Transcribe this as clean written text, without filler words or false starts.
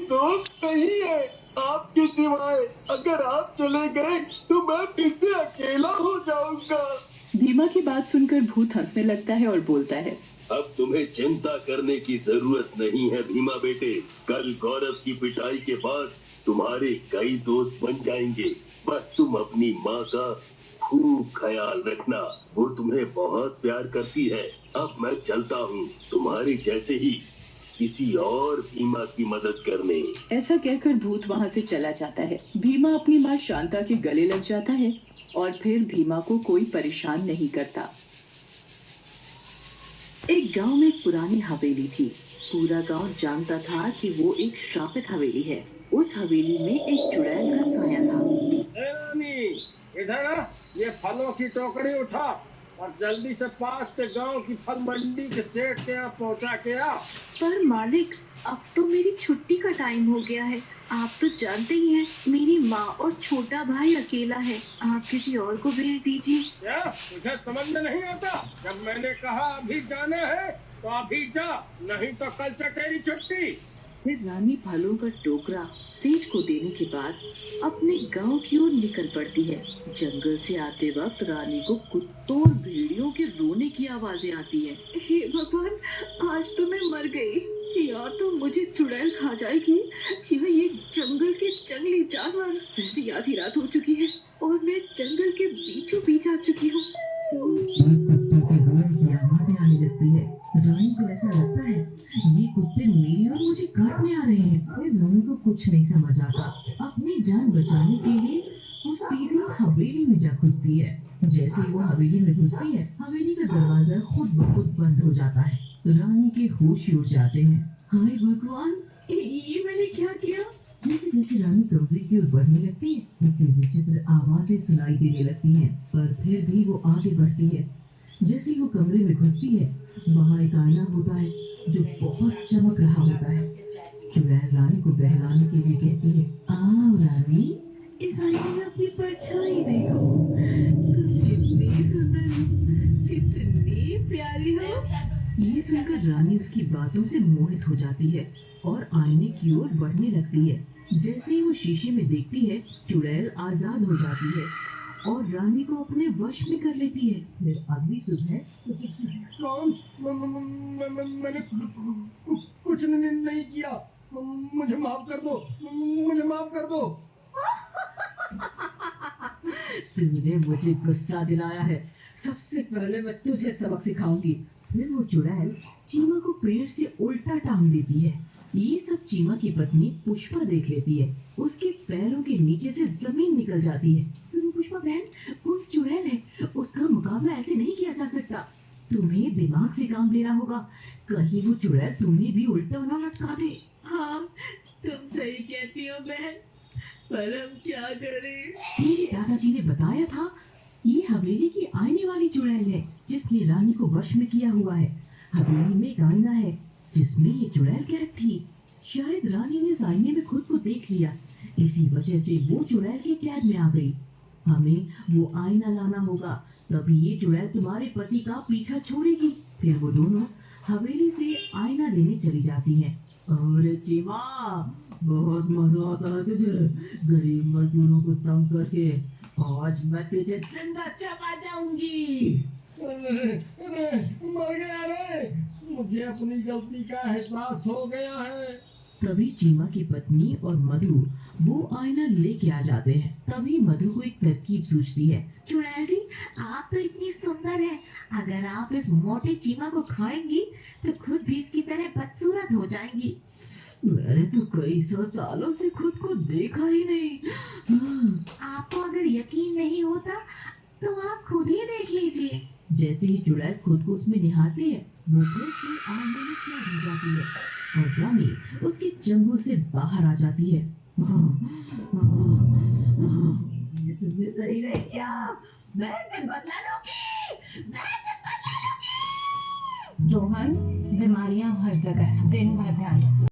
दोस्त नहीं है। आपके सिवाय अगर आप चले गए तो मैं फिर से अकेला हो जाऊंगा। भीमा की बात सुनकर भूत हंसने लगता है और बोलता है, अब तुम्हें चिंता करने की जरूरत नहीं है भीमा बेटे। कल गौरव की पिटाई के बाद तुम्हारे कई दोस्त बन जाएंगे। बस तुम अपनी माँ का खूब ख्याल रखना, वो तुम्हें बहुत प्यार करती है। अब मैं चलता हूँ तुम्हारे जैसे ही किसी और भीमा की मदद करने। ऐसा कहकर भूत वहाँ से चला जाता है। भीमा अपनी माँ शांता के गले लग जाता है और फिर भीमा को कोई परेशान नहीं करता। एक गांव में एक पुरानी हवेली थी। पूरा गांव जानता था कि वो एक श्रापित हवेली है। उस हवेली में एक चुड़ैल का साया था। ए रानी, इधर आ, ये फलों की टोकरी उठा और जल्दी से पास के गांव की फल मंडी के सेठ के यहाँ पहुँचा के आ। पर मालिक, अब तो मेरी छुट्टी का टाइम हो गया है। आप तो जानते ही हैं, मेरी माँ और छोटा भाई अकेला है। आप किसी और को भेज दीजिए। क्या तुझे समझ में नहीं आता? जब मैंने कहा अभी जाना है तो अभी जा, नहीं तो कल से तेरी छुट्टी। फिर रानी फलों का टोकरा सेठ को देने के बाद अपने गांव की ओर निकल पड़ती है। जंगल से आते वक्त रानी को कुत्तों और भेड़ियों के रोने की आवाजें आती है। हे भगवान, आज तो मैं मर गई। या तो मुझे चुड़ैल खा जाएगी या ये जंगल के जंगली जानवर। वैसे आधी रात हो चुकी है और मैं जंगल के बीचों बीच आ चुकी हूँ। कुत्तों के रोने की आवाजें आने लगती है। रानी को ऐसा लगता है ये कुत्ते मेरी और मुझे काटने आ रहे हैं। फिर रानी को कुछ नहीं समझ आता। अपनी जान बचाने के लिए वो सीधी हवेली में जा घुसती है। जैसे ही वो हवेली में घुसती है, हवेली का दरवाजा खुद ब खुद बंद हो जाता है। रानी के होश ही उड़ जाते हैं। हाय भगवान, ये मैंने क्या किया? जैसे जैसे रानी कमरे की ओर बढ़ने लगती है, उसे विचित्र आवाजें सुनाई देने लगती हैं, पर फिर भी वो आगे बढ़ती है। जैसे ही वो कमरे में घुसती है, वहाँ एक आईना होता है जो बहुत चमक रहा होता है। चुड़ैल रानी को बहलाने के लिए कहती है, आओ रानी, इस आईने में अपनी परछाई देखो। तुम कितनी सुंदर हो, कितनी प्यारी हो। ये सुनकर रानी उसकी बातों से मोहित हो जाती है और आईने की ओर बढ़ने लगती है। जैसे ही वो शीशे में देखती है, चुड़ैल आजाद हो जाती है और रानी को अपने वश में कर लेती है। फिर अगली सुबह कौन? मैंने कुछ नहीं किया। मुझे माफ कर दो, मुझे माफ कर दो। तूने मुझे गुस्सा दिलाया है। सबसे पहले मैं तुझे सबक सिखाऊंगी। फिर वो चुड़ैल चीमा को पेड़ से उल्टा टांग देती है। ये सब चीमा की पत्नी पुष्पा देख लेती है। उसके पैरों के नीचे से जमीन निकल जाती है। सुनो पुष्पा बहन, वो चुड़ैल है, उसका मुकाबला ऐसे नहीं किया जा सकता। तुम्हें दिमाग से काम लेना होगा, कहीं वो चुड़ैल तुम्हें भी उल्टा ना लटका दे। हाँ, तुम सही कहती हो बहन, पर हम क्या करें? मेरे दादाजी ने बताया था, ये हवेली की आईने वाली चुड़ैल है जिसने रानी को वश में किया हुआ है। हवेली में एक आईना है जिसमें ये चुड़ैल कैद थी। शायद रानी ने उस आईने में खुद को देख लिया, इसी वजह से वो चुड़ैल के कैद में आ गई। हमें वो आईना लाना होगा, तभी ये चुड़ैल तुम्हारे पति का पीछा छोड़ेगी। फिर वो दोनों हवेली से आईना लेने चली जाती हैं। अरे चीमा, बहुत मजा आता है तुझे गरीब मजदूरों को तंग करके। आज मैं तुझे जिंदा चबा जाऊंगी। मर गया रे, मुझे अपनी गलती का एहसास हो गया है। तभी चीमा की पत्नी और मधु वो आईना लेके आ जाते हैं। तभी मधु को एक तरकीब सूझती है। चुड़ैल जी, आप तो इतनी सुंदर हैं, अगर आप इस मोटे चीमा को खाएंगी तो खुद भी इसकी तरह बदसूरत हो जाएंगी। मैंने तो कई सौ सालों से खुद को देखा ही नहीं। आपको अगर यकीन नहीं होता तो आप खुद ही देख लीजिए। जैसे ही चुड़ैल खुद को उसमें निहारती है, वो फिर से आईने में कैद हो जाती है और रानी उसके चंगुल से बाहर आ जाती है। ये तुझे सही नहीं किया, मैं फिर बदला लूंगी, मैं फिर बदला लूंगी। रोहन, बीमारियां हर जगह है, दिन भर ध्यान रखो।